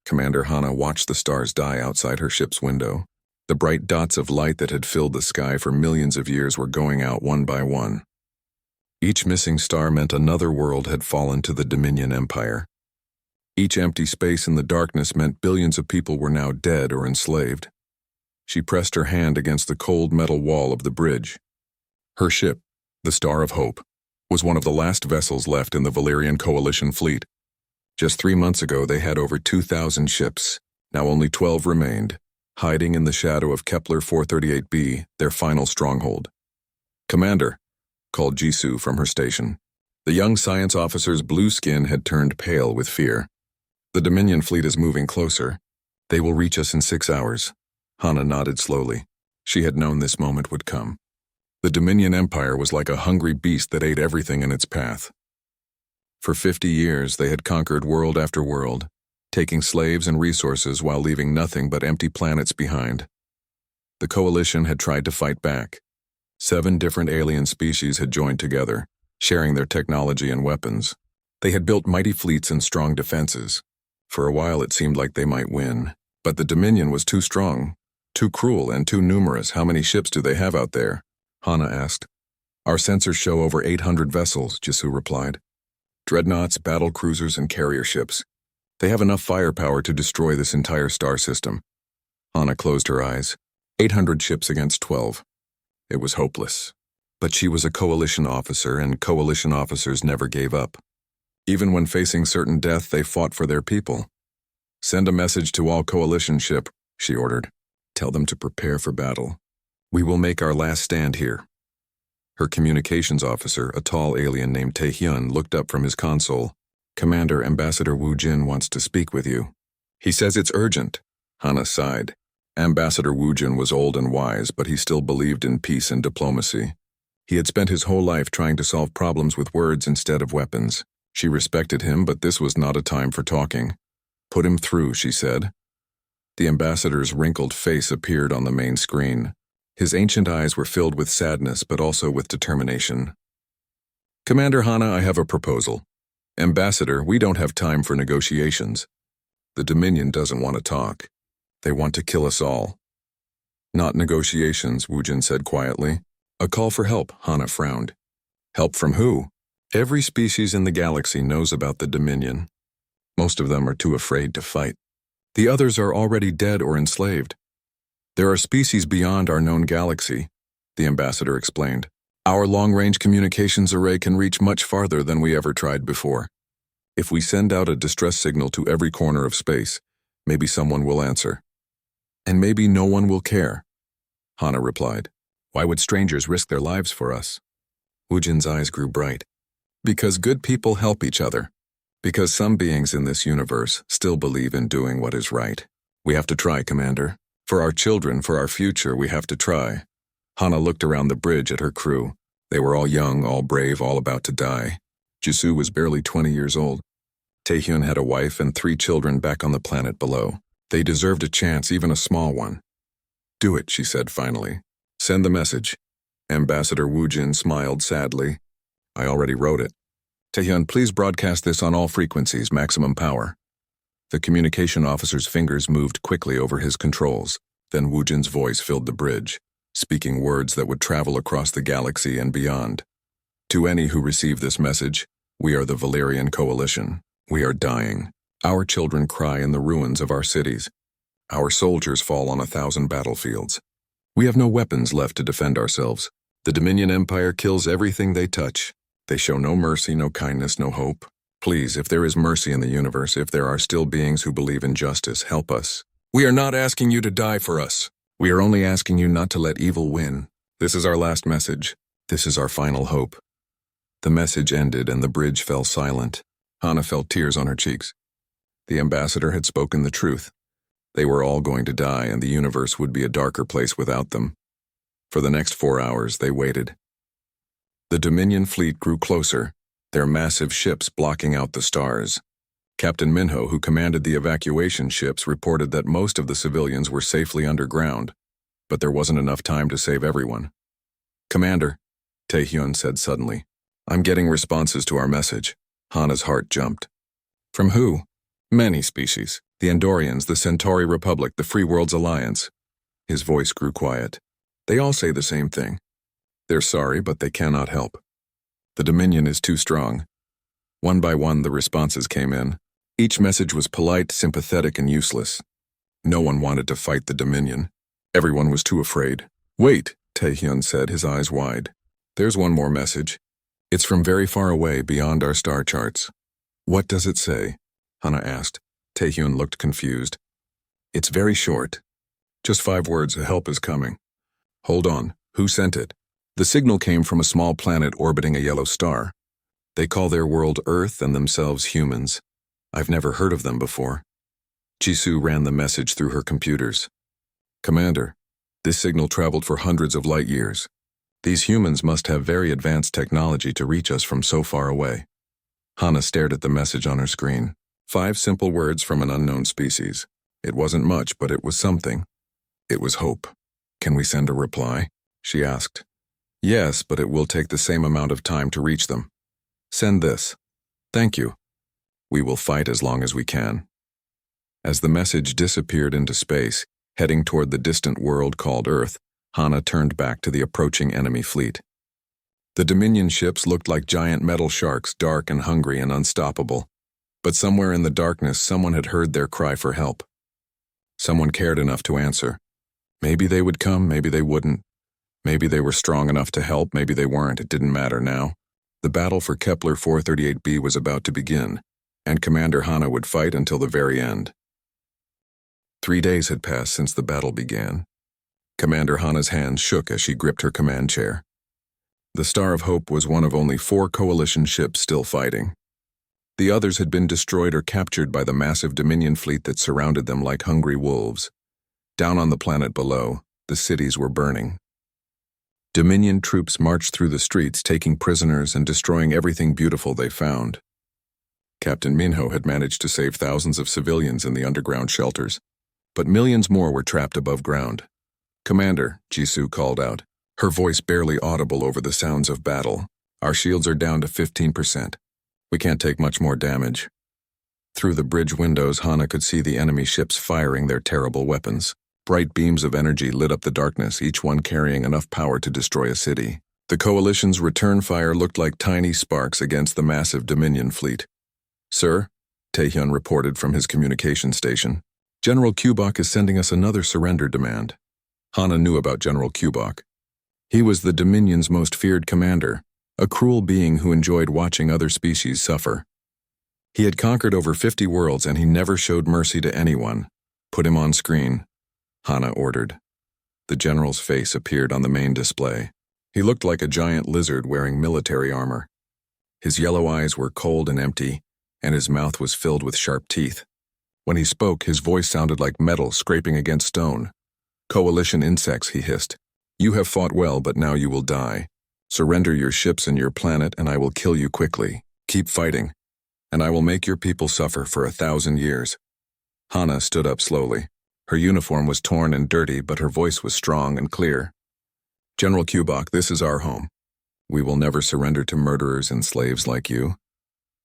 Commander Hana watched the stars die outside her ship's window. The bright dots of light that had filled the sky for millions of years were going out one by one. Each missing star meant another world had fallen to the Dominion Empire. Each empty space in the darkness meant billions of people were now dead or enslaved. She pressed her hand against the cold metal wall of the bridge. Her ship, the Star of Hope, was one of the last vessels left in the Valerian Coalition fleet. Just 3 months ago they had over 2,000 ships. Now only 12 remained, hiding in the shadow of Kepler 438b, their final stronghold. "Commander," called Jisoo from her station. The young science officer's blue skin had turned pale with fear. "The Dominion fleet is moving closer. They will reach us in 6 hours." Hana nodded slowly. She had known this moment would come. The Dominion Empire was like a hungry beast that ate everything in its path. For 50 years they had conquered world after world, taking slaves and resources while leaving nothing but empty planets behind. The Coalition had tried to fight back. 7 different alien species had joined together, sharing their technology and weapons. They had built mighty fleets and strong defenses. For a while it seemed like they might win, but the Dominion was too strong, too cruel, and too numerous. "How many ships do they have out there?" Hana asked. "Our sensors show over 800 vessels," Jisoo replied. "Dreadnoughts, battle cruisers, and carrier ships. They have enough firepower to destroy this entire star system." Hana closed her eyes. 800 ships against 12. It was hopeless. But she was a Coalition officer, and Coalition officers never gave up. Even when facing certain death, they fought for their people. "Send a message to all Coalition ship," she ordered. "Tell them to prepare for battle. We will make our last stand here." Her communications officer, a tall alien named Taehyun, looked up from his console. "Commander, Ambassador Wu Jin wants to speak with you. He says it's urgent." Hana sighed. Ambassador Wu Jin was old and wise, but he still believed in peace and diplomacy. He had spent his whole life trying to solve problems with words instead of weapons. She respected him, but this was not a time for talking. "Put him through," she said. The ambassador's wrinkled face appeared on the main screen. His ancient eyes were filled with sadness, but also with determination. "Commander Hana, I have a proposal. Ambassador, we don't have time for negotiations. The Dominion doesn't want to talk. They want to kill us all." "Not negotiations," Wu Jin said quietly. "A call for help," Hana frowned. "Help from who?" "Every species in the galaxy knows about the Dominion. Most of them are too afraid to fight. The others are already dead or enslaved. There are species beyond our known galaxy," the ambassador explained. "Our long-range communications array can reach much farther than we ever tried before. If we send out a distress signal to every corner of space, maybe someone will answer. And maybe no one will care." Hana replied. "Why would strangers risk their lives for us?" Wu Jin's eyes grew bright. "Because good people help each other. Because some beings in this universe still believe in doing what is right. We have to try, Commander. For our children, for our future, we have to try." Hana looked around the bridge at her crew. They were all young, all brave, all about to die. Jisoo was barely 20 years old. Taehyun had a wife and 3 children back on the planet below. They deserved a chance, even a small one. "Do it," she said finally. "Send the message." Ambassador Wu Jin smiled sadly. "I already wrote it. Taehyun, please broadcast this on all frequencies, maximum power." The communication officer's fingers moved quickly over his controls. Then Wu Jin's voice filled the bridge, speaking words that would travel across the galaxy and beyond. "To any who receive this message, we are the Valerian Coalition. We are dying. Our children cry in the ruins of our cities. Our soldiers fall on 1,000 battlefields. We have no weapons left to defend ourselves. The Dominion Empire kills everything they touch. They show no mercy, no kindness, no hope. Please, if there is mercy in the universe, if there are still beings who believe in justice, help us. We are not asking you to die for us. We are only asking you not to let evil win. This is our last message. This is our final hope." The message ended and the bridge fell silent. Hana felt tears on her cheeks. The ambassador had spoken the truth. They were all going to die, and the universe would be a darker place without them. For the next 4 hours, they waited. The Dominion fleet grew closer, their massive ships blocking out the stars. Captain Minho, who commanded the evacuation ships, reported that most of the civilians were safely underground, but there wasn't enough time to save everyone. "Commander," Taehyun said suddenly, "I'm getting responses to our message." Hana's heart jumped. "From who?" "Many species. The Andorians, the Centauri Republic, the Free Worlds Alliance. His voice grew quiet. They all say the same thing. They're sorry, but they cannot help. The Dominion is too strong. One by one, the responses came in. Each message was polite, sympathetic, and useless. No one wanted to fight the Dominion. Everyone was too afraid. Wait, Taehyun said, his eyes wide. There's one more message. It's from very far away, beyond our star charts. What does it say? Hana asked. Taehyun looked confused. It's very short. Just 5 words, help is coming. Hold on, who sent it? The signal came from a small planet orbiting a yellow star. They call their world Earth and themselves humans. I've never heard of them before. Jisoo ran the message through her computers. Commander, this signal traveled for hundreds of light years. These humans must have very advanced technology to reach us from so far away. Hana stared at the message on her screen. 5 simple words from an unknown species. It wasn't much, but it was something. It was hope. Can we send a reply? She asked. Yes, but it will take the same amount of time to reach them. Send this. Thank you. We will fight as long as we can. As the message disappeared into space, heading toward the distant world called Earth, Hana turned back to the approaching enemy fleet. The Dominion ships looked like giant metal sharks, dark and hungry and unstoppable. But somewhere in the darkness, someone had heard their cry for help. Someone cared enough to answer. Maybe they would come, maybe they wouldn't. Maybe they were strong enough to help, maybe they weren't. It didn't matter now. The battle for Kepler 438b was about to begin, and Commander Hana would fight until the very end. 3 days had passed since the battle began. Commander Hana's hands shook as she gripped her command chair. The Star of Hope was one of only 4 coalition ships still fighting. The others had been destroyed or captured by the massive Dominion fleet that surrounded them like hungry wolves. Down on the planet below, the cities were burning. Dominion troops marched through the streets, taking prisoners and destroying everything beautiful they found. Captain Minho had managed to save thousands of civilians in the underground shelters, but millions more were trapped above ground. Commander, Jisoo called out, her voice barely audible over the sounds of battle. Our shields are down to 15%. We can't take much more damage. Through the bridge windows, Hana could see the enemy ships firing their terrible weapons. Bright beams of energy lit up the darkness, each one carrying enough power to destroy a city. The Coalition's return fire looked like tiny sparks against the massive Dominion fleet. Sir, Taehyun reported from his communication station. General Kubok is sending us another surrender demand. Hana knew about General Kubok. He was the Dominion's most feared commander, a cruel being who enjoyed watching other species suffer. He had conquered over 50 worlds and he never showed mercy to anyone. Put him on screen, Hana ordered. The general's face appeared on the main display. He looked like a giant lizard wearing military armor. His yellow eyes were cold and empty, and his mouth was filled with sharp teeth. When he spoke, his voice sounded like metal scraping against stone. Coalition insects, he hissed. You have fought well, but now you will die. Surrender your ships and your planet, and I will kill you quickly. Keep fighting, and I will make your people suffer for 1,000 years. Hana stood up slowly. Her uniform was torn and dirty, but her voice was strong and clear. General Kubok, this is our home. We will never surrender to murderers and slaves like you.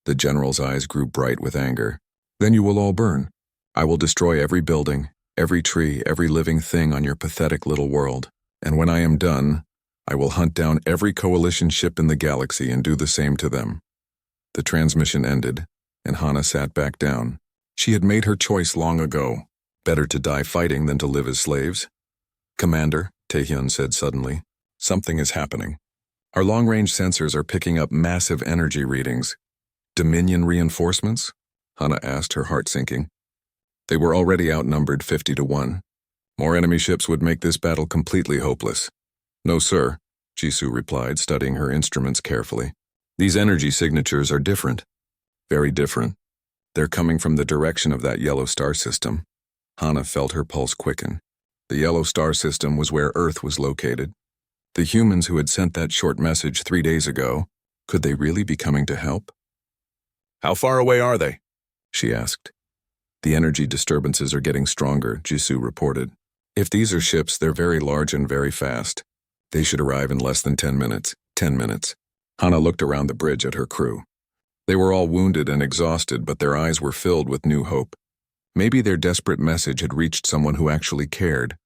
The general's eyes grew bright with anger. Then you will all burn. I will destroy every building, every tree, every living thing on your pathetic little world. And when I am done, I will hunt down every coalition ship in the galaxy and do the same to them. The transmission ended, and Hana sat back down. She had made her choice long ago. Better to die fighting than to live as slaves. Commander, Taehyun said suddenly, something is happening. Our long-range sensors are picking up massive energy readings. Dominion reinforcements? Hana asked, her heart sinking. They were already outnumbered 50-1. More enemy ships would make this battle completely hopeless. No, sir, Jisoo replied, studying her instruments carefully. These energy signatures are different. Very different. They're coming from the direction of that yellow star system. Hana felt her pulse quicken. The yellow star system was where Earth was located. The humans who had sent that short message 3 days ago, could they really be coming to help? How far away are they? She asked. The energy disturbances are getting stronger, Jisoo reported. If these are ships, they're very large and very fast. They should arrive in less than 10 minutes. 10 minutes. Hana looked around the bridge at her crew. They were all wounded and exhausted, but their eyes were filled with new hope. Maybe their desperate message had reached someone who actually cared.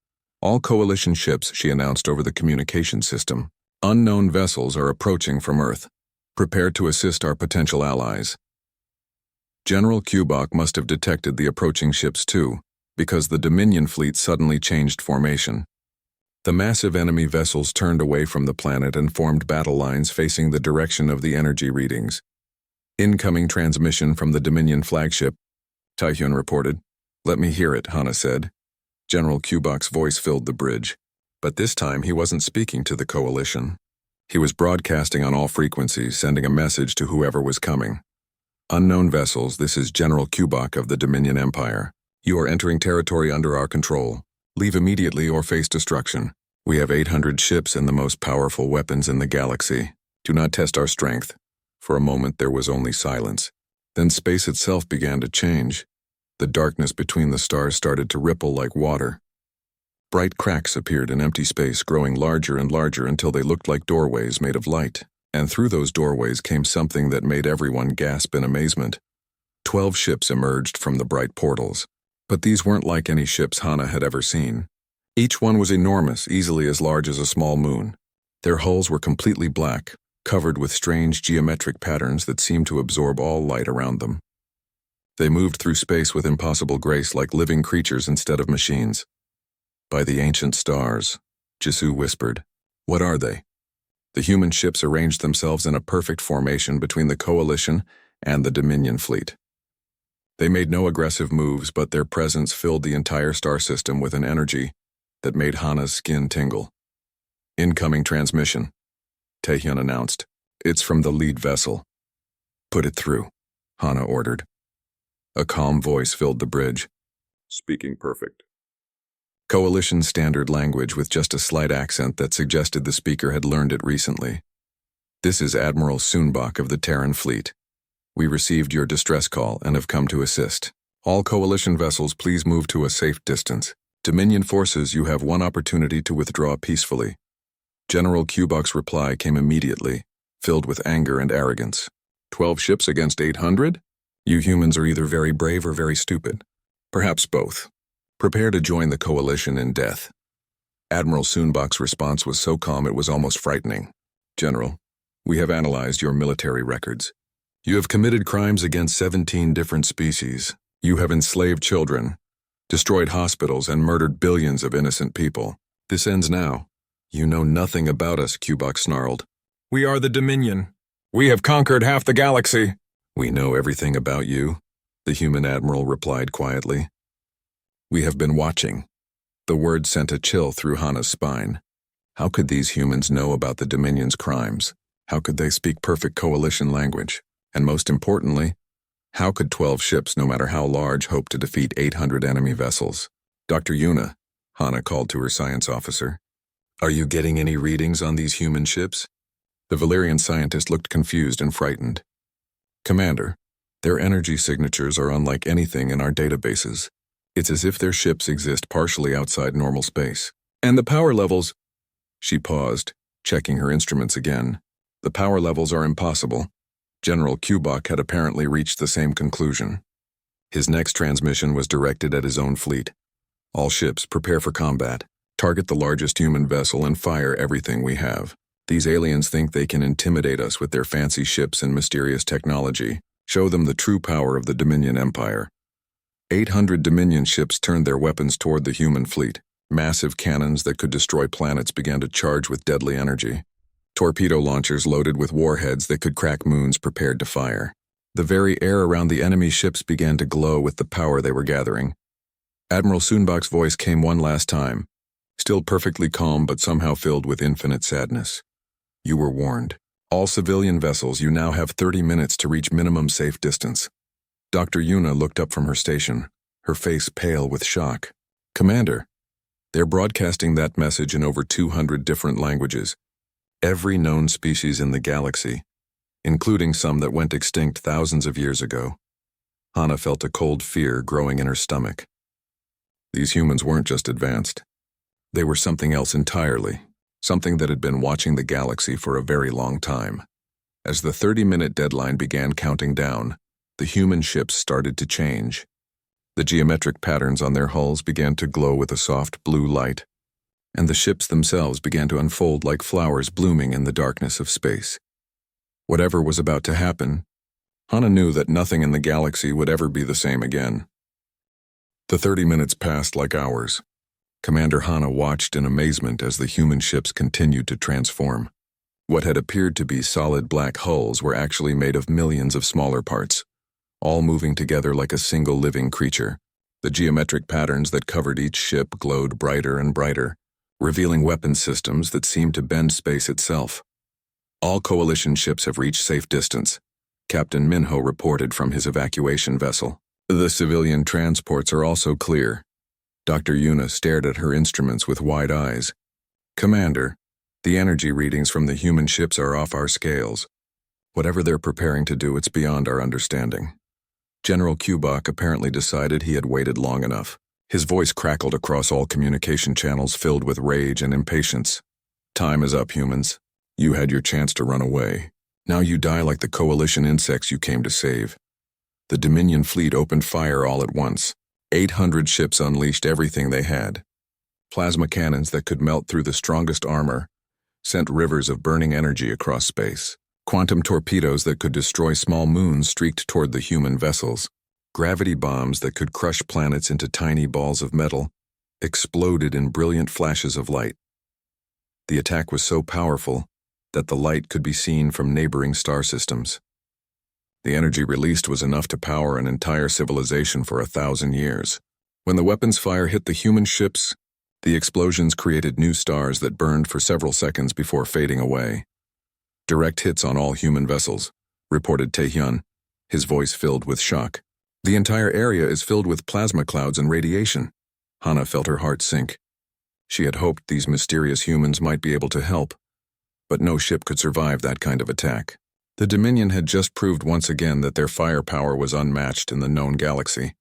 All coalition ships, she announced over the communication system. Unknown vessels are approaching from Earth. Prepare to assist our potential allies. General Kubok must have detected the approaching ships too, because the Dominion fleet suddenly changed formation. The massive enemy vessels turned away from the planet and formed battle lines facing the direction of the energy readings. Incoming transmission from the Dominion flagship, Taehyun reported. Let me hear it, Hana said. General Kubok's voice filled the bridge. But this time he wasn't speaking to the coalition. He was broadcasting on all frequencies, sending a message to whoever was coming. Unknown vessels, this is General Kubok of the Dominion Empire. You are entering territory under our control. Leave immediately or face destruction. We have 800 ships and the most powerful weapons in the galaxy. Do not test our strength. For a moment there was only silence. Then space itself began to change. The darkness between the stars started to ripple like water. Bright cracks appeared in empty space, growing larger and larger until they looked like doorways made of light. And through those doorways came something that made everyone gasp in amazement. 12 ships emerged from the bright portals. But these weren't like any ships Hana had ever seen. Each one was enormous, easily as large as a small moon. Their hulls were completely black, covered with strange geometric patterns that seemed to absorb all light around them. They moved through space with impossible grace like living creatures instead of machines. By the ancient stars, Jisoo whispered. What are they? The human ships arranged themselves in a perfect formation between the Coalition and the Dominion fleet. They made no aggressive moves, but their presence filled the entire star system with an energy that made Hana's skin tingle. Incoming transmission, Taehyun announced. It's from the lead vessel. Put it through, Hana ordered. A calm voice filled the bridge. Speaking perfect. Coalition standard language with just a slight accent that suggested the speaker had learned it recently. This is Admiral Sunbach of the Terran fleet. We received your distress call and have come to assist. All Coalition vessels, please move to a safe distance. Dominion forces, you have one opportunity to withdraw peacefully. General Kubok's reply came immediately, filled with anger and arrogance. 12 ships against 800? You humans are either very brave or very stupid. Perhaps both. Prepare to join the Coalition in death. Admiral Sunbach's response was so calm it was almost frightening. General, we have analyzed your military records. You have committed crimes against 17 different species. You have enslaved children, destroyed hospitals, and murdered billions of innocent people. This ends now. You know nothing about us, Kubok snarled. We are the Dominion. We have conquered half the galaxy. We know everything about you, the human admiral replied quietly. We have been watching. The word sent a chill through Hana's spine. How could these humans know about the Dominion's crimes? How could they speak perfect Coalition language? And most importantly, how could 12 ships, no matter how large, hope to defeat 800 enemy vessels? Dr. Yuna, Hana called to her science officer. Are you getting any readings on these human ships? The Valyrian scientist looked confused and frightened. Commander, their energy signatures are unlike anything in our databases. It's as if their ships exist partially outside normal space. And the power levels... She paused, checking her instruments again. The power levels are impossible. General Kubok had apparently reached the same conclusion. His next transmission was directed at his own fleet. All ships, prepare for combat. Target the largest human vessel and fire everything we have. These aliens think they can intimidate us with their fancy ships and mysterious technology. Show them the true power of the Dominion Empire. 800 Dominion ships turned their weapons toward the human fleet. Massive cannons that could destroy planets began to charge with deadly energy. Torpedo launchers loaded with warheads that could crack moons prepared to fire. The very air around the enemy ships began to glow with the power they were gathering. Admiral Sunbach's voice came one last time, still perfectly calm but somehow filled with infinite sadness. You were warned. All civilian vessels, you now have 30 minutes to reach minimum safe distance. Dr. Yuna looked up from her station, her face pale with shock. Commander, they're broadcasting that message in over 200 different languages. Every known species in the galaxy, including some that went extinct thousands of years ago. Hana felt a cold fear growing in her stomach. These humans weren't just advanced. They were something else entirely, something that had been watching the galaxy for a very long time. As the 30-minute deadline began counting down, the human ships started to change. The geometric patterns on their hulls began to glow with a soft blue light, and the ships themselves began to unfold like flowers blooming in the darkness of space. Whatever was about to happen, Hana knew that nothing in the galaxy would ever be the same again. The 30 minutes passed like hours. Commander Hana watched in amazement as the human ships continued to transform. What had appeared to be solid black hulls were actually made of millions of smaller parts, all moving together like a single living creature. The geometric patterns that covered each ship glowed brighter and brighter, revealing weapon systems that seemed to bend space itself. All coalition ships have reached safe distance, Captain Minho reported from his evacuation vessel. The civilian transports are also clear. Dr. Yuna stared at her instruments with wide eyes. Commander, the energy readings from the human ships are off our scales. Whatever they're preparing to do, it's beyond our understanding. General Kubok apparently decided he had waited long enough. His voice crackled across all communication channels filled with rage and impatience. Time is up, humans. You had your chance to run away. Now you die like the coalition insects you came to save. The Dominion fleet opened fire all at once. 800 ships unleashed everything they had. Plasma cannons that could melt through the strongest armor sent rivers of burning energy across space. Quantum torpedoes that could destroy small moons streaked toward the human vessels. Gravity bombs that could crush planets into tiny balls of metal exploded in brilliant flashes of light. The attack was so powerful that the light could be seen from neighboring star systems. The energy released was enough to power an entire civilization for 1,000 years. When the weapons fire hit the human ships, the explosions created new stars that burned for several seconds before fading away. Direct hits on all human vessels, reported Taehyun, his voice filled with shock. The entire area is filled with plasma clouds and radiation. Hana felt her heart sink. She had hoped these mysterious humans might be able to help, but no ship could survive that kind of attack. The Dominion had just proved once again that their firepower was unmatched in the known galaxy.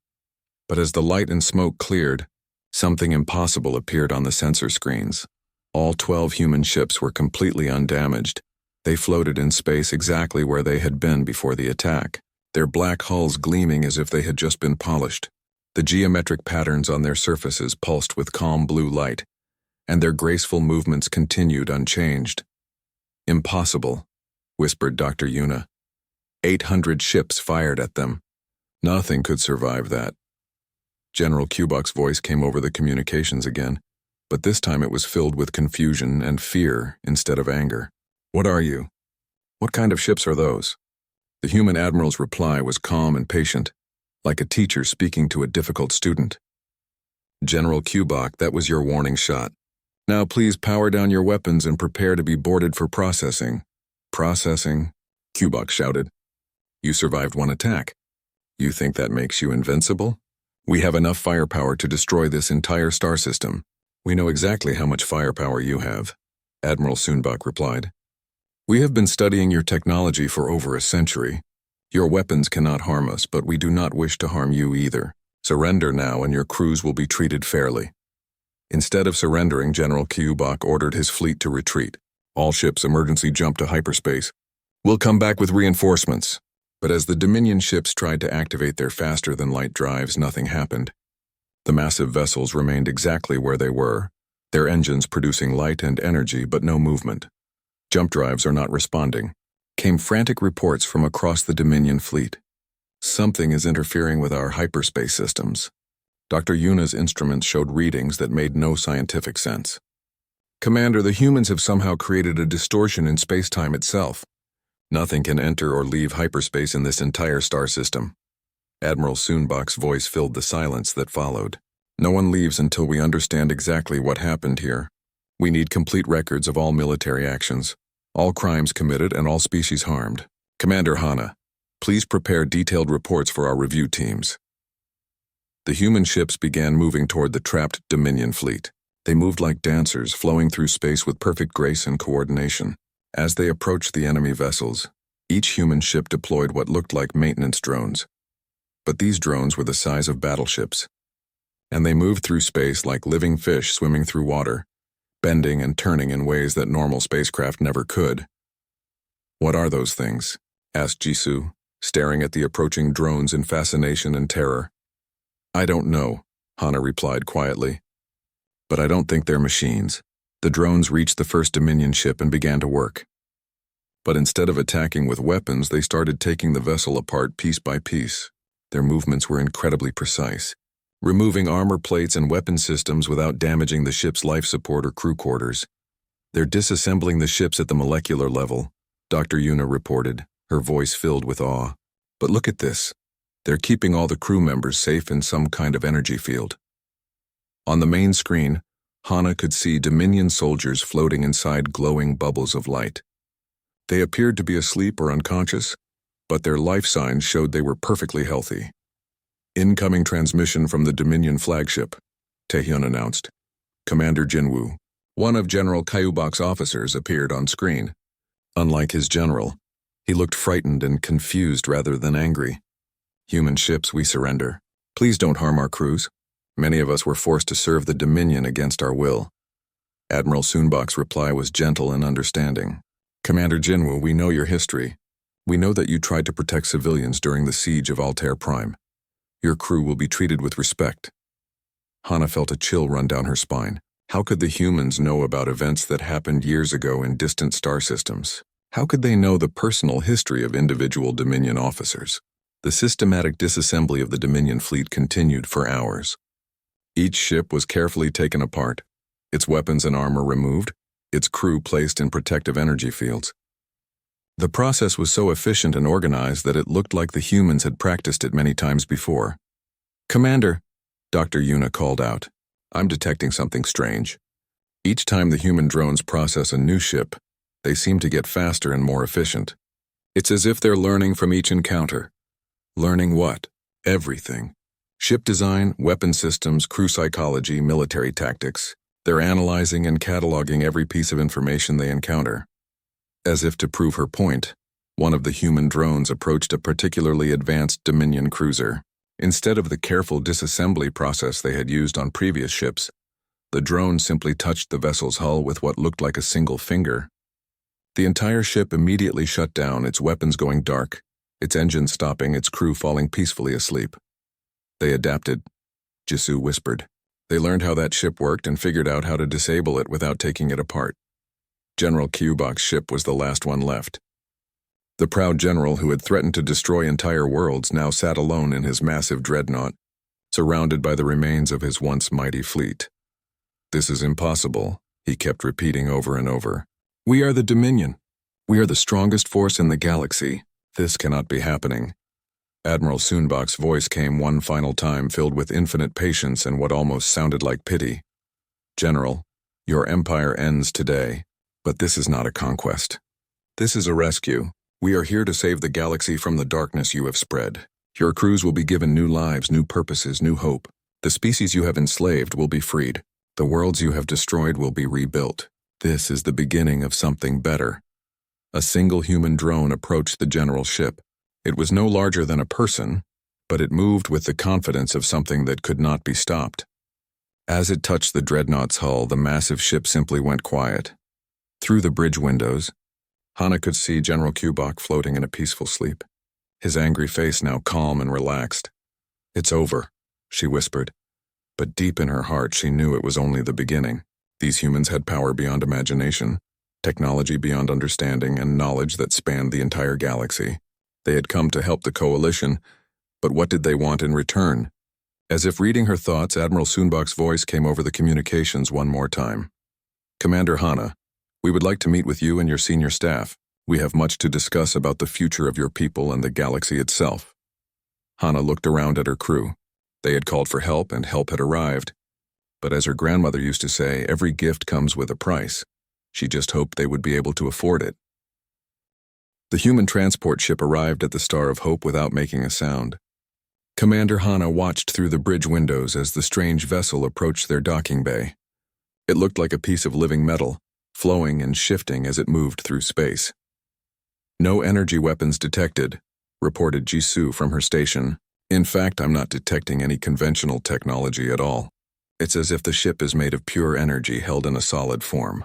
But as the light and smoke cleared, something impossible appeared on the sensor screens. All 12 human ships were completely undamaged. They floated in space exactly where they had been before the attack, their black hulls gleaming as if they had just been polished. The geometric patterns on their surfaces pulsed with calm blue light, and their graceful movements continued unchanged. Impossible, whispered Dr. Yuna. 800 ships fired at them. Nothing could survive that. General Kubok's voice came over the communications again, but this time it was filled with confusion and fear instead of anger. What are you? What kind of ships are those? The human admiral's reply was calm and patient, like a teacher speaking to a difficult student. General Kubok, that was your warning shot. Now please power down your weapons and prepare to be boarded for processing. Processing? Kubok shouted. You survived one attack. You think that makes you invincible? We have enough firepower to destroy this entire star system. We know exactly how much firepower you have, Admiral Sunbach replied. We have been studying your technology for over a century. Your weapons cannot harm us, but we do not wish to harm you either. Surrender now and your crews will be treated fairly. Instead of surrendering, General Kubok ordered his fleet to retreat. All ships emergency jump to hyperspace. We'll come back with reinforcements. But as the Dominion ships tried to activate their faster-than-light drives, nothing happened. The massive vessels remained exactly where they were, their engines producing light and energy but no movement. Jump drives are not responding. Came frantic reports from across the Dominion fleet. Something is interfering with our hyperspace systems. Dr. Yuna's instruments showed readings that made no scientific sense. Commander, the humans have somehow created a distortion in space-time itself. Nothing can enter or leave hyperspace in this entire star system. Admiral Sunbach's voice filled the silence that followed. No one leaves until we understand exactly what happened here. We need complete records of all military actions, all crimes committed and all species harmed. Commander Hana, please prepare detailed reports for our review teams. The human ships began moving toward the trapped Dominion fleet. They moved like dancers, flowing through space with perfect grace and coordination. As they approached the enemy vessels, each human ship deployed what looked like maintenance drones. But these drones were the size of battleships, and they moved through space like living fish swimming through water, bending and turning in ways that normal spacecraft never could. What are those things? Asked Jisoo, staring at the approaching drones in fascination and terror. I don't know, Hana replied quietly. But I don't think they're machines. The drones reached the first Dominion ship and began to work. But instead of attacking with weapons, they started taking the vessel apart piece by piece. Their movements were incredibly precise, removing armor plates and weapon systems without damaging the ship's life support or crew quarters. They're disassembling the ships at the molecular level, Dr. Yuna reported, her voice filled with awe. But look at this. They're keeping all the crew members safe in some kind of energy field. On the main screen, Hana could see Dominion soldiers floating inside glowing bubbles of light. They appeared to be asleep or unconscious, but their life signs showed they were perfectly healthy. Incoming transmission from the Dominion flagship, Taehyun announced. Commander Jinwoo, one of General Kyubok's officers, appeared on screen. Unlike his general, he looked frightened and confused rather than angry. Human ships, we surrender. Please don't harm our crews. Many of us were forced to serve the Dominion against our will. Admiral Soonbok's reply was gentle and understanding. Commander Jinwoo, we know your history. We know that you tried to protect civilians during the siege of Altair Prime. Your crew will be treated with respect. Hana felt a chill run down her spine. How could the humans know about events that happened years ago in distant star systems? How could they know the personal history of individual Dominion officers? The systematic disassembly of the Dominion fleet continued for hours. Each ship was carefully taken apart, its weapons and armor removed, its crew placed in protective energy fields. The process was so efficient and organized that it looked like the humans had practiced it many times before. Commander, Dr. Yuna called out, I'm detecting something strange. Each time the human drones process a new ship, they seem to get faster and more efficient. It's as if they're learning from each encounter. Learning what? Everything. Ship design, weapon systems, crew psychology, military tactics. They're analyzing and cataloging every piece of information they encounter. As if to prove her point, one of the human drones approached a particularly advanced Dominion cruiser. Instead of the careful disassembly process they had used on previous ships, the drone simply touched the vessel's hull with what looked like a single finger. The entire ship immediately shut down, its weapons going dark, its engines stopping, its crew falling peacefully asleep. They adapted, Jisoo whispered. They learned how that ship worked and figured out how to disable it without taking it apart. General Kyubok's ship was the last one left. The proud general who had threatened to destroy entire worlds now sat alone in his massive dreadnought, surrounded by the remains of his once mighty fleet. This is impossible, he kept repeating over and over. We are the Dominion. We are the strongest force in the galaxy. This cannot be happening. Admiral Soonbok's voice came one final time, filled with infinite patience and what almost sounded like pity. General, your empire ends today, but this is not a conquest. This is a rescue. We are here to save the galaxy from the darkness you have spread. Your crews will be given new lives, new purposes, new hope. The species you have enslaved will be freed. The worlds you have destroyed will be rebuilt. This is the beginning of something better. A single human drone approached the general's ship. It was no larger than a person, but it moved with the confidence of something that could not be stopped. As it touched the dreadnought's hull, the massive ship simply went quiet. Through the bridge windows, Hana could see General Kyubok floating in a peaceful sleep, his angry face now calm and relaxed. It's over, she whispered, but deep in her heart she knew it was only the beginning. These humans had power beyond imagination, technology beyond understanding, and knowledge that spanned the entire galaxy. They had come to help the coalition, but what did they want in return? As if reading her thoughts, Admiral Soonbok's voice came over the communications one more time. Commander Hana, we would like to meet with you and your senior staff. We have much to discuss about the future of your people and the galaxy itself. Hana looked around at her crew. They had called for help, and help had arrived. But as her grandmother used to say, every gift comes with a price. She just hoped they would be able to afford it. The human transport ship arrived at the Star of Hope without making a sound. Commander Hana watched through the bridge windows as the strange vessel approached their docking bay. It looked like a piece of living metal, flowing and shifting as it moved through space. No energy weapons detected, reported Jisoo from her station. In fact, I'm not detecting any conventional technology at all. It's as if the ship is made of pure energy held in a solid form.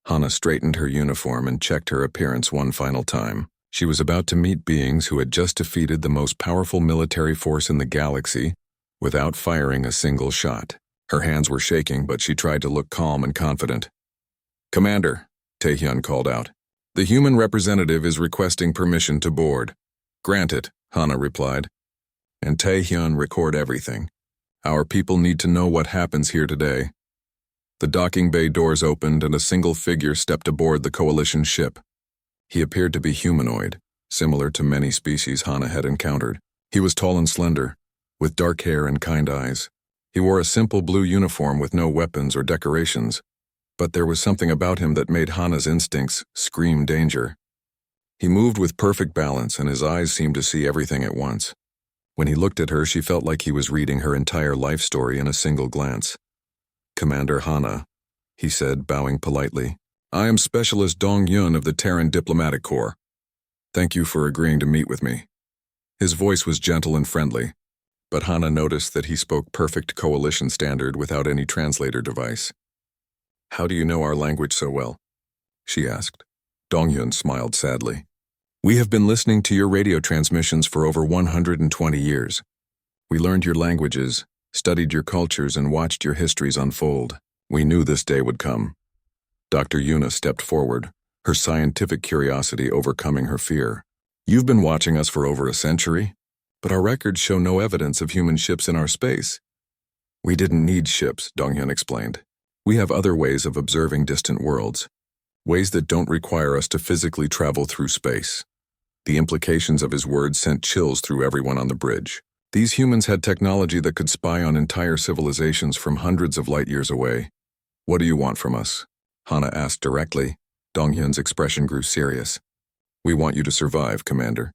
Hana straightened her uniform and checked her appearance one final time. She was about to meet beings who had just defeated the most powerful military force in the galaxy, without firing a single shot. Her hands were shaking, but she tried to look calm and confident. "Commander," Taehyun called out. "The human representative is requesting permission to board." "Grant it," Hana replied. "And Taehyun, record everything. Our people need to know what happens here today." The docking bay doors opened and a single figure stepped aboard the coalition ship. He appeared to be humanoid, similar to many species Hana had encountered. He was tall and slender, with dark hair and kind eyes. He wore a simple blue uniform with no weapons or decorations, but there was something about him that made Hana's instincts scream danger. He moved with perfect balance, and his eyes seemed to see everything at once. When he looked at her, she felt like he was reading her entire life story in a single glance. "Commander Hana," he said, bowing politely. "I am Specialist Dong-Yun of the Terran Diplomatic Corps. Thank you for agreeing to meet with me." His voice was gentle and friendly, but Hana noticed that he spoke perfect coalition standard without any translator device. "How do you know our language so well?" she asked. Dong-Yun smiled sadly. "We have been listening to your radio transmissions for over 120 years. We learned your languages, studied your cultures, and watched your histories unfold. We knew this day would come." Dr. Yuna stepped forward, her scientific curiosity overcoming her fear. "You've been watching us for over a century, but our records show no evidence of human ships in our space." "We didn't need ships," Dong-Hyun explained. "We have other ways of observing distant worlds, ways that don't require us to physically travel through space." The implications of his words sent chills through everyone on the bridge. These humans had technology that could spy on entire civilizations from hundreds of light years away. "What do you want from us?" Hana asked directly. Dong-Hyun's expression grew serious. "We want you to survive, Commander.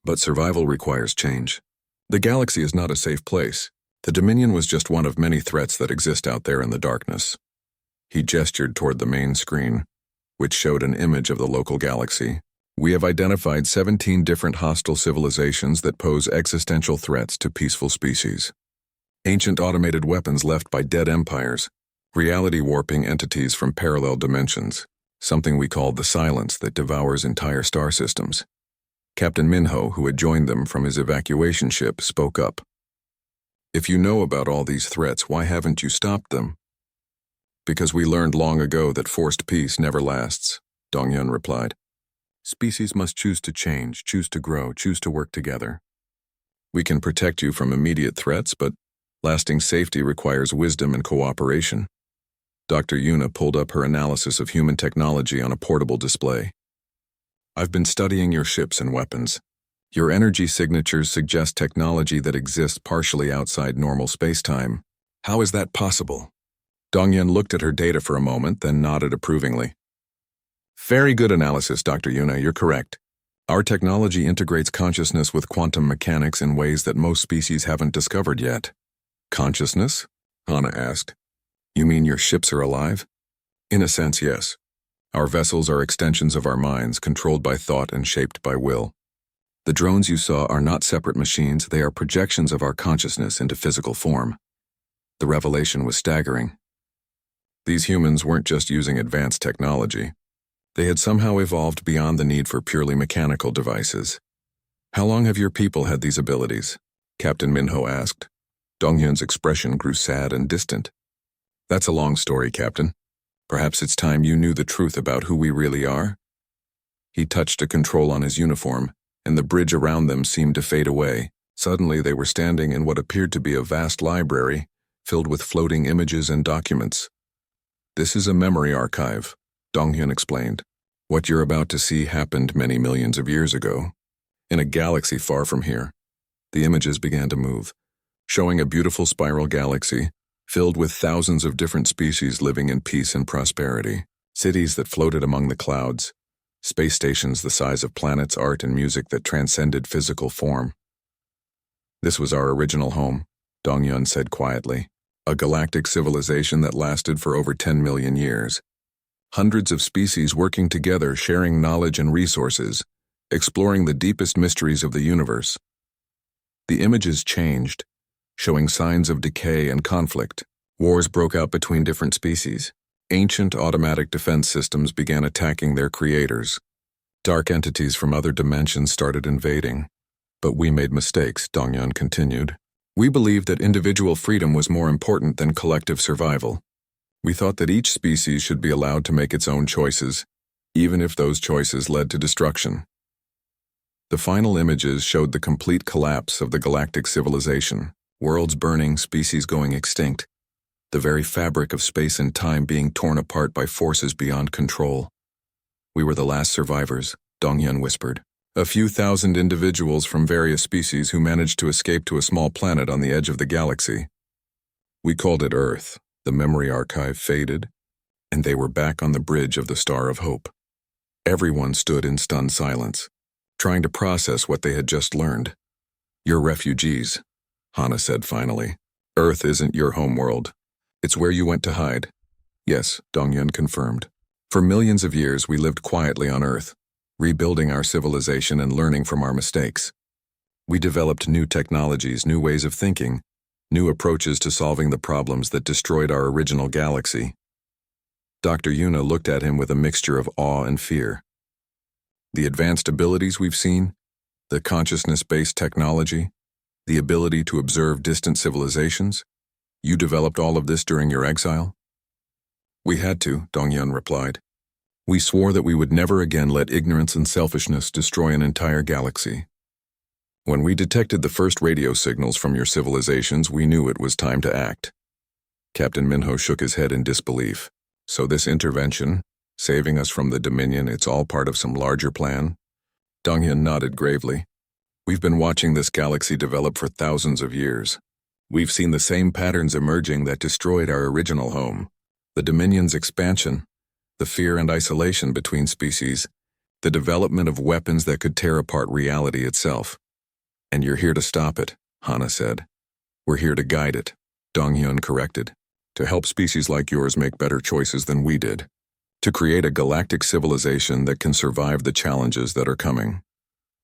But survival requires change. The galaxy is not a safe place. The Dominion was just one of many threats that exist out there in the darkness." He gestured toward the main screen, which showed an image of the local galaxy. "We have identified 17 different hostile civilizations that pose existential threats to peaceful species. Ancient automated weapons left by dead empires, reality-warping entities from parallel dimensions, something we call the Silence that devours entire star systems." Captain Minho, who had joined them from his evacuation ship, spoke up. "If you know about all these threats, why haven't you stopped them?" "Because we learned long ago that forced peace never lasts," Dong-Hyun replied. "Species must choose to change, choose to grow, choose to work together. We can protect you from immediate threats, but lasting safety requires wisdom and cooperation." Dr. Yuna pulled up her analysis of human technology on a portable display. "I've been studying your ships and weapons. Your energy signatures suggest technology that exists partially outside normal space-time. How is that possible?" Dong-Yun looked at her data for a moment, then nodded approvingly. "Very good analysis, Dr. Yuna, you're correct. Our technology integrates consciousness with quantum mechanics in ways that most species haven't discovered yet." "Consciousness?" Hana asked. "You mean your ships are alive?" "In a sense, yes. Our vessels are extensions of our minds, controlled by thought and shaped by will. The drones you saw are not separate machines, they are projections of our consciousness into physical form." The revelation was staggering. These humans weren't just using advanced technology. They had somehow evolved beyond the need for purely mechanical devices. "How long have your people had these abilities?" Captain Minho asked. Dong-Hyun's expression grew sad and distant. "That's a long story, Captain. Perhaps it's time you knew the truth about who we really are." He touched a control on his uniform, and the bridge around them seemed to fade away. Suddenly they were standing in what appeared to be a vast library, filled with floating images and documents. "This is a memory archive," Dong-Hyun explained. "What you're about to see happened many millions of years ago. In a galaxy far from here." The images began to move, showing a beautiful spiral galaxy, filled with thousands of different species living in peace and prosperity. Cities that floated among the clouds, space stations the size of planets, art and music that transcended physical form. "This was our original home," Dong-Hyun said quietly. "A galactic civilization that lasted for over 10 million years. Hundreds of species working together, sharing knowledge and resources, exploring the deepest mysteries of the universe." The images changed, showing signs of decay and conflict. Wars broke out between different species. Ancient automatic defense systems began attacking their creators. Dark entities from other dimensions started invading. "But we made mistakes," Dong-Hyun continued. We believed that individual freedom was more important than collective survival. We thought that each species should be allowed to make its own choices, even if those choices led to destruction. The final images showed the complete collapse of the galactic civilization, worlds burning, species going extinct, the very fabric of space and time being torn apart by forces beyond control. We were the last survivors, Dongyun whispered. A few thousand individuals from various species who managed to escape to a small planet on the edge of the galaxy. We called it Earth. The memory archive faded, and they were back on the bridge of the Star of Hope. Everyone stood in stunned silence, trying to process what they had just learned. You're refugees, Hana said finally. Earth isn't your homeworld. It's where you went to hide. Yes, Dongyun confirmed. For millions of years we lived quietly on Earth, rebuilding our civilization and learning from our mistakes. We developed new technologies, new ways of thinking, new approaches to solving the problems that destroyed our original galaxy. Dr. Yuna looked at him with a mixture of awe and fear. The advanced abilities we've seen, the consciousness-based technology, the ability to observe distant civilizations, you developed all of this during your exile? We had to, Dongyun replied. We swore that we would never again let ignorance and selfishness destroy an entire galaxy. When we detected the first radio signals from your civilizations, we knew it was time to act. Captain Minho shook his head in disbelief. So this intervention, saving us from the Dominion, it's all part of some larger plan? Dongyun nodded gravely. We've been watching this galaxy develop for thousands of years. We've seen the same patterns emerging that destroyed our original home. The Dominion's expansion, the fear and isolation between species, the development of weapons that could tear apart reality itself. And you're here to stop it, Hana said. We're here to guide it, Dongyun corrected. To help species like yours make better choices than we did. To create a galactic civilization that can survive the challenges that are coming.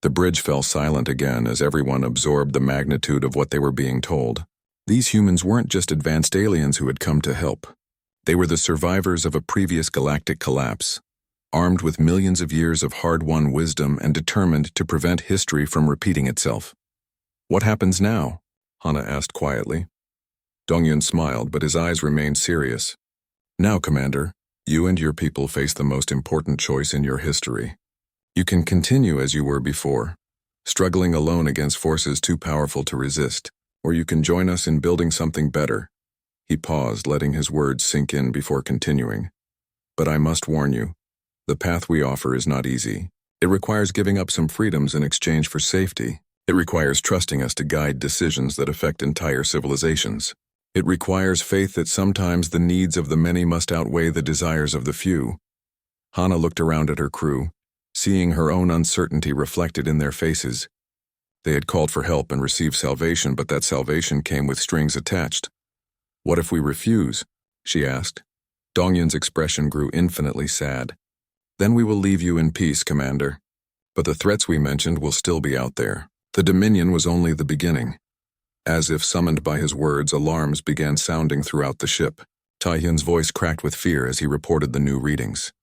The bridge fell silent again as everyone absorbed the magnitude of what they were being told. These humans weren't just advanced aliens who had come to help. They were the survivors of a previous galactic collapse, armed with millions of years of hard-won wisdom and determined to prevent history from repeating itself. What happens now? Hana asked quietly. Dongyun smiled, but his eyes remained serious. Now, Commander, you and your people face the most important choice in your history. You can continue as you were before, struggling alone against forces too powerful to resist, or you can join us in building something better. He paused, letting his words sink in before continuing. But I must warn you, the path we offer is not easy. It requires giving up some freedoms in exchange for safety. It requires trusting us to guide decisions that affect entire civilizations. It requires faith that sometimes the needs of the many must outweigh the desires of the few. Hana looked around at her crew, seeing her own uncertainty reflected in their faces. They had called for help and received salvation, but that salvation came with strings attached. What if we refuse? She asked. Dongyun's expression grew infinitely sad. Then we will leave you in peace, Commander. But the threats we mentioned will still be out there. The Dominion was only the beginning. As if summoned by his words, alarms began sounding throughout the ship. Taihyun's voice cracked with fear as he reported the new readings.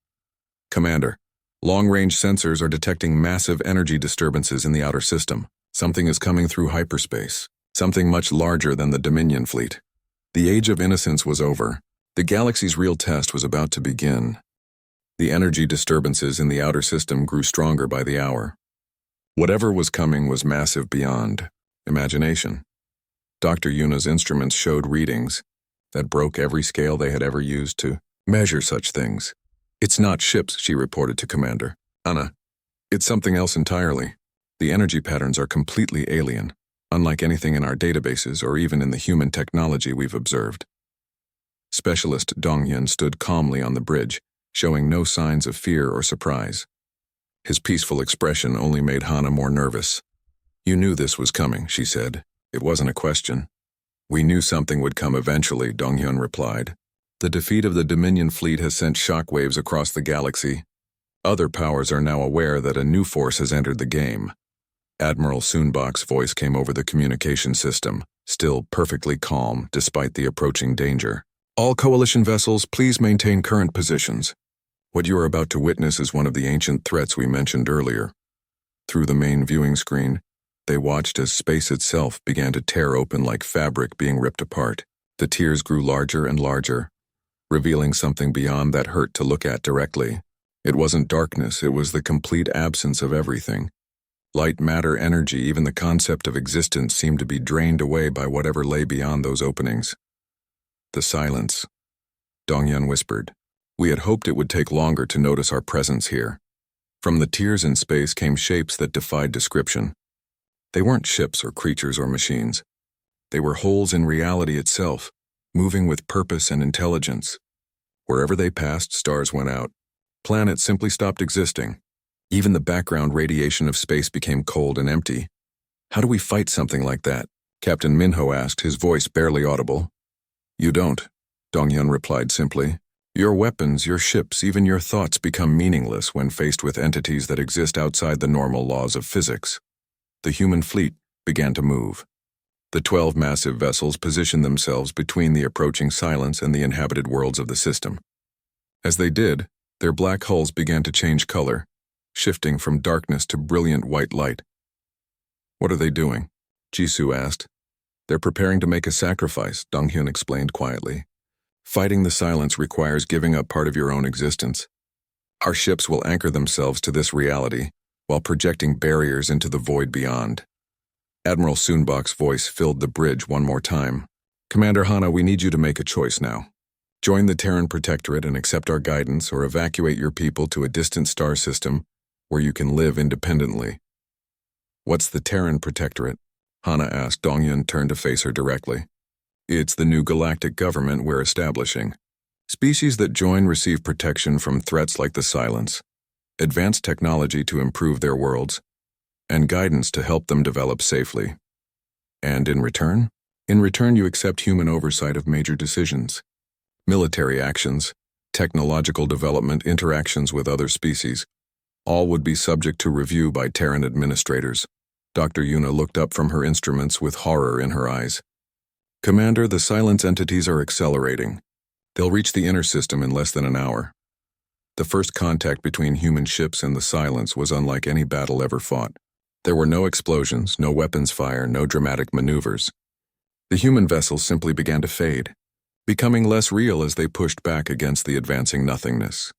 Commander, long-range sensors are detecting massive energy disturbances in the outer system. Something is coming through hyperspace. Something much larger than the Dominion fleet. The age of innocence was over. The galaxy's real test was about to begin. The energy disturbances in the outer system grew stronger by the hour. Whatever was coming was massive beyond imagination. Dr. Yuna's instruments showed readings that broke every scale they had ever used to measure such things. It's not ships, she reported to Commander. Anna, it's something else entirely. The energy patterns are completely alien, unlike anything in our databases or even in the human technology we've observed. Specialist Dongyun stood calmly on the bridge, showing no signs of fear or surprise. His peaceful expression only made Hana more nervous. You knew this was coming, she said. It wasn't a question. We knew something would come eventually, Dongyun replied. The defeat of the Dominion fleet has sent shockwaves across the galaxy. Other powers are now aware that a new force has entered the game. Admiral Soonbok's voice came over the communication system, still perfectly calm despite the approaching danger. All coalition vessels, please maintain current positions. What you are about to witness is one of the ancient threats we mentioned earlier. Through the main viewing screen, They watched as space itself began to tear open like fabric being ripped apart. The tears grew larger and larger, revealing something beyond that hurt to look at directly. It wasn't darkness, it was the complete absence of everything. Light, matter, energy, even the concept of existence seemed to be drained away by whatever lay beyond those openings. The silence. Dongyun whispered. We had hoped it would take longer to notice our presence here. From the tears in space came shapes that defied description. They weren't ships or creatures or machines. They were holes in reality itself, moving with purpose and intelligence. Wherever they passed, stars went out. Planets simply stopped existing. Even the background radiation of space became cold and empty. How do we fight something like that? Captain Minho asked, his voice barely audible. You don't, Dongyun replied simply. Your weapons, your ships, even your thoughts become meaningless when faced with entities that exist outside the normal laws of physics. The human fleet began to move. The 12 massive vessels positioned themselves between the approaching silence and the inhabited worlds of the system. As they did, their black hulls began to change color, shifting from darkness to brilliant white light. What are they doing? Jisoo asked. They're preparing to make a sacrifice, Donghyun explained quietly. Fighting the silence requires giving up part of your own existence. Our ships will anchor themselves to this reality, while projecting barriers into the void beyond. Admiral Soonbok's voice filled the bridge one more time. Commander Hana, we need you to make a choice now. Join the Terran Protectorate and accept our guidance, or evacuate your people to a distant star system where you can live independently. What's the Terran Protectorate? Hana asked. Dongyun turned to face her directly. It's the new galactic government we're establishing. Species that join receive protection from threats like the silence, advanced technology to improve their worlds, and guidance to help them develop safely. And in return? In return, you accept human oversight of major decisions, military actions, technological development, interactions with other species. All would be subject to review by Terran administrators. Dr. Yuna looked up from her instruments with horror in her eyes. Commander, the silence entities are accelerating. They'll reach the inner system in less than an hour. The first contact between human ships and the silence was unlike any battle ever fought. There were no explosions, no weapons fire, no dramatic maneuvers. The human vessels simply began to fade, becoming less real as they pushed back against the advancing nothingness.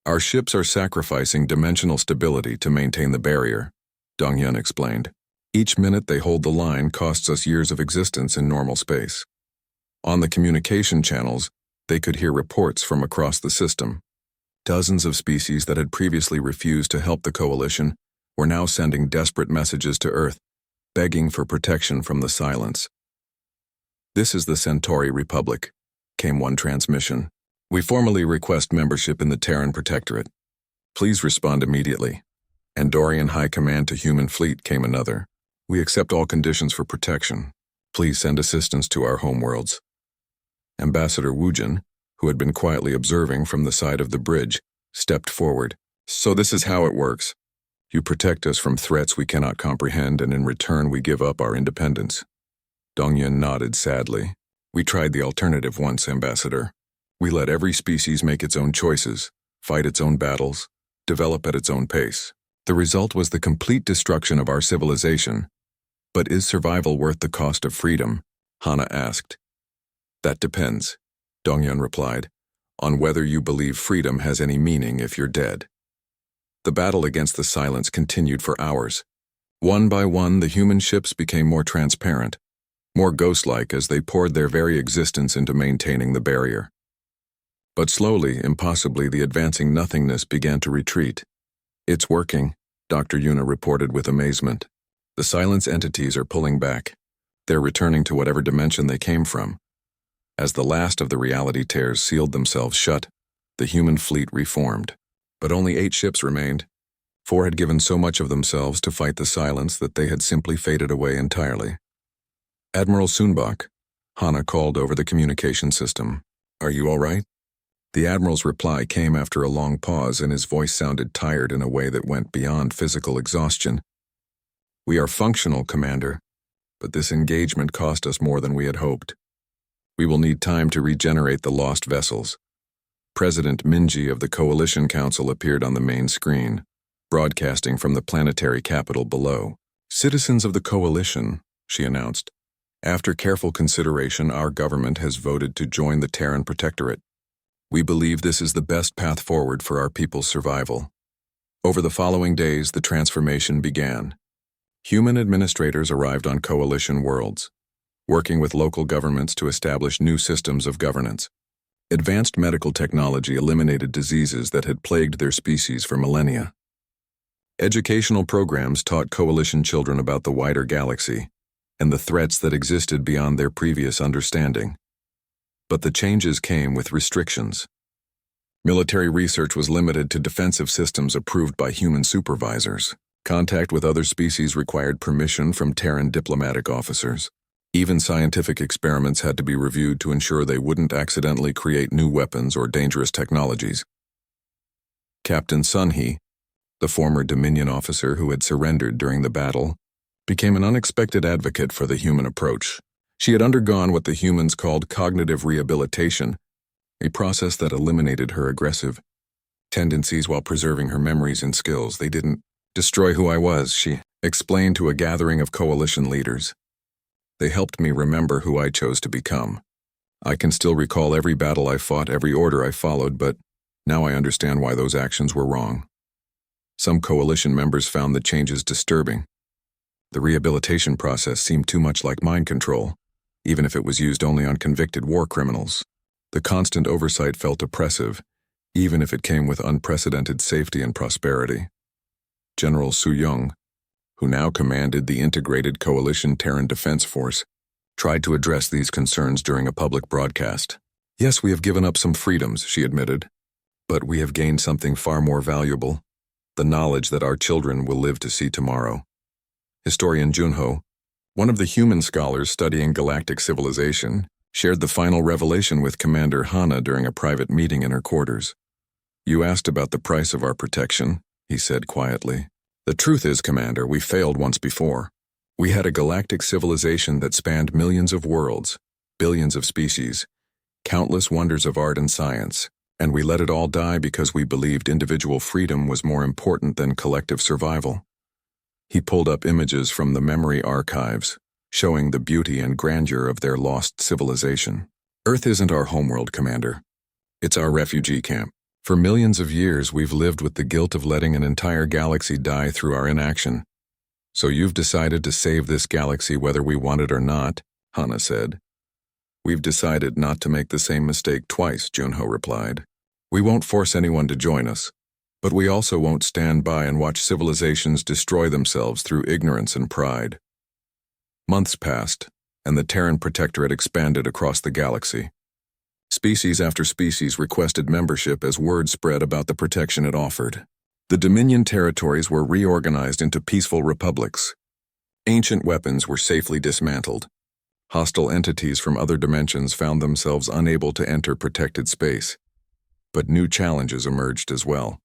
Our ships are sacrificing dimensional stability to maintain the barrier, Donghyun explained. Each minute they hold the line costs us years of existence in normal space. On the communication channels, they could hear reports from across the system. Dozens of species that had previously refused to help the coalition were now sending desperate messages to Earth, begging for protection from the silence. This is the Centauri Republic, came one transmission. We formally request membership in the Terran Protectorate. Please respond immediately. Andorian High Command to Human Fleet, came another. We accept all conditions for protection. Please send assistance to our homeworlds. Ambassador Wujin, who had been quietly observing from the side of the bridge, stepped forward. So this is how it works. You protect us from threats we cannot comprehend, and in return we give up our independence. Dongyun nodded sadly. We tried the alternative once, Ambassador. We let every species make its own choices, fight its own battles, develop at its own pace. The result was the complete destruction of our civilization. But is survival worth the cost of freedom? Hana asked. That depends, Dongyun replied, on whether you believe freedom has any meaning if you're dead. The battle against the silence continued for hours. One by one, the human ships became more transparent, more ghost-like as they poured their very existence into maintaining the barrier. But slowly, impossibly, the advancing nothingness began to retreat. It's working, Dr. Yuna reported with amazement. The silence entities are pulling back. They're returning to whatever dimension they came from. As the last of the reality tears sealed themselves shut, the human fleet reformed. But only 8 ships remained. 4 had given so much of themselves to fight the silence that they had simply faded away entirely. Admiral Soonbok, Hana called over the communication system. Are you all right? The Admiral's reply came after a long pause, and his voice sounded tired in a way that went beyond physical exhaustion. We are functional, Commander, but this engagement cost us more than we had hoped. We will need time to regenerate the lost vessels. President Minji of the Coalition Council appeared on the main screen, broadcasting from the planetary capital below. Citizens of the Coalition, she announced. After careful consideration, our government has voted to join the Terran Protectorate. We believe this is the best path forward for our people's survival. Over the following days, the transformation began. Human administrators arrived on Coalition worlds, working with local governments to establish new systems of governance. Advanced medical technology eliminated diseases that had plagued their species for millennia. Educational programs taught Coalition children about the wider galaxy and the threats that existed beyond their previous understanding. But the changes came with restrictions. Military research was limited to defensive systems approved by human supervisors. Contact with other species required permission from Terran diplomatic officers. Even scientific experiments had to be reviewed to ensure they wouldn't accidentally create new weapons or dangerous technologies. Captain Sunhee, the former Dominion officer who had surrendered during the battle, became an unexpected advocate for the human approach. She had undergone what the humans called cognitive rehabilitation, a process that eliminated her aggressive tendencies while preserving her memories and skills. They didn't destroy who I was, she explained to a gathering of Coalition leaders. They helped me remember who I chose to become. I can still recall every battle I fought, every order I followed, but now I understand why those actions were wrong. Some Coalition members found the changes disturbing. The rehabilitation process seemed too much like mind control, even if it was used only on convicted war criminals. The constant oversight felt oppressive, even if it came with unprecedented safety and prosperity. General Su Young, who now commanded the integrated Coalition Terran Defense Force, tried to address these concerns during a public broadcast. Yes, we have given up some freedoms, she admitted, but we have gained something far more valuable, the knowledge that our children will live to see tomorrow. Historian Junho, one of the human scholars studying galactic civilization, shared the final revelation with Commander Hana during a private meeting in her quarters. You asked about the price of our protection, he said quietly. The truth is, Commander, we failed once before. We had a galactic civilization that spanned millions of worlds, billions of species, countless wonders of art and science, and we let it all die because we believed individual freedom was more important than collective survival. He pulled up images from the memory archives, showing the beauty and grandeur of their lost civilization. Earth isn't our homeworld, Commander. It's our refugee camp. For millions of years, we've lived with the guilt of letting an entire galaxy die through our inaction. So you've decided to save this galaxy whether we want it or not, Hana said. We've decided not to make the same mistake twice, Junho replied. We won't force anyone to join us, but we also won't stand by and watch civilizations destroy themselves through ignorance and pride. Months passed, and the Terran Protectorate expanded across the galaxy. Species after species requested membership as word spread about the protection it offered. The Dominion territories were reorganized into peaceful republics. Ancient weapons were safely dismantled. Hostile entities from other dimensions found themselves unable to enter protected space. But new challenges emerged as well.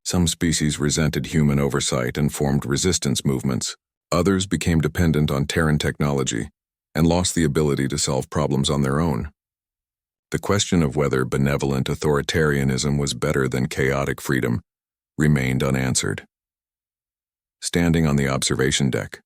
Some species resented human oversight and formed resistance movements. Others became dependent on Terran technology and lost the ability to solve problems on their own. The question of whether benevolent authoritarianism was better than chaotic freedom remained unanswered. Standing on the observation deck,